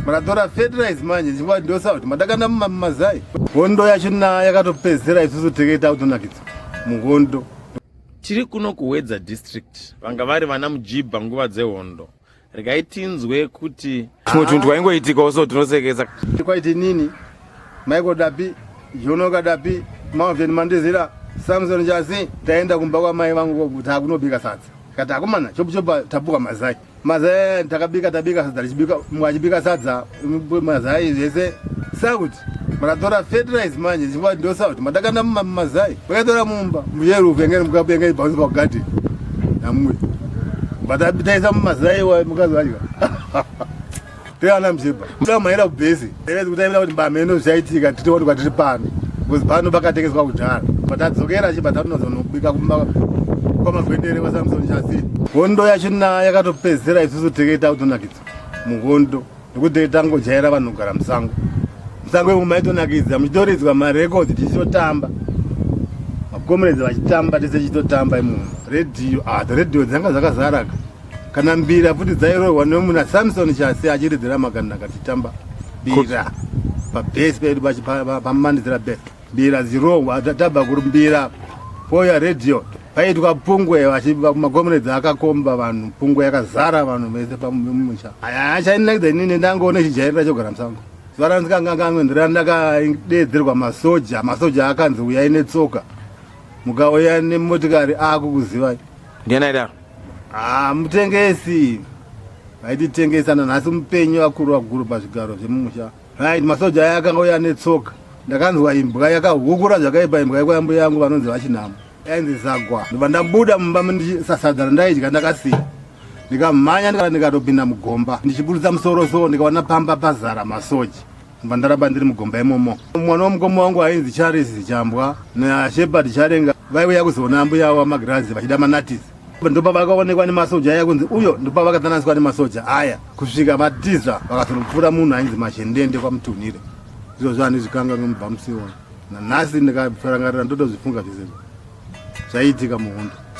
Maratora fertilize manje chingwa ndosa kuti madakana mumazai. Hondo yachina yakatopedzera isusu teketa autonakidza. Muhondo. Tiri kuno kuwedza district. Vanga vari vana mujibha nguva dzehondo. Rikaitinzwe kuti chimwe chinhu waingoitika oso tinosekesa. Kwaiti nini? Michael Dapi, Jonoka Dapi, Maveni Mandezera, Samson Jasi, taenda kumba kwa mai vangu kuti akunobika sadza. Kati akomana chopa tapuka mazai. Mazai takabika sadza lichibika mwachibika sadza mazai zvese sakuti maratora fertilize manje chingwa ndosa kuti madakana mumazai. Wakatora mumba muyeru vengeni mukapenge bauzi pakati. Namwe. Batapitaisa mumazai wa mukazi wacho. Tena mjibha. Ndamaira kubhesi. Ere kutaimira kuti mbameno zvaitika titoona kwatiri pano. Kuzi pano pakatengeswa kudhara. Batadzokera chibata tunozonobika kwamagwendere kwa Samson Jasi. Hondo yachina yakatopedzera isusu teketa autonakidza. Muhondo. Nekuti tangojaira vanhu kugara musango. Musango mumaitonakidza muchitoridzwa marecords tichitotamba. Makomeredza vachitamba tese chitotamba imuno. Radio dzanga dzakazara. Kana mbira futi dzairohwa nemuna Samson Jasi achiridzira makanaka titamba mbira. Pabhesi pedu pamanidzira bhesi. Mbira zirohwa tabva kurumbira. Poya radio. Paitwa pungwe makomeredza akakomba vanhu. Pungwe yakazara vanhu vese pamusha. Achainakidza nini ndangoona chijairira chogara musango. Zvara ndikangangangwendera ndakadedzerwa masoja akanzi uyai netsoka. Mukauya nemotikari akukuzivai. Ndianaida. Mutengesi. Vaititengesana nhasi mupenyu akuru pazvigaro zvemumusha. Masoja aya akanga uya netsoka. Ndakanzwa imbwa yakahukura zvakaipa imbwa yakwambo yangu vanonzi vachinhamo. Yainzi Zagwa. Ndobva ndabuda mumba ndichisasadza ndaidya ndakasiya. Ndikamhanya ndikatopinda mugomba. Ndichibudisa musoro ndikaona pamba pazara masoja. Ndobva ndaramba ndiri mugomba imomo. Mwana womukoma wangu ainzi Charles Chambwa naShepard Charenga vaiuya kuzoona mbuya wamagirazi vachida manatisi. Ndopa vakaonekwa nemasoja aya kunzi uyo ndopa vakatananiswa nemasoja aya kusvika vatiza vakazonopfuura munhu ainzi Mashendende kwaMutunhire. Izvo zvani zvikanga nomubva musiwo. Nanhasi ndikafarangarira ndotozvifunga zvese. Zvaiitika muhondo.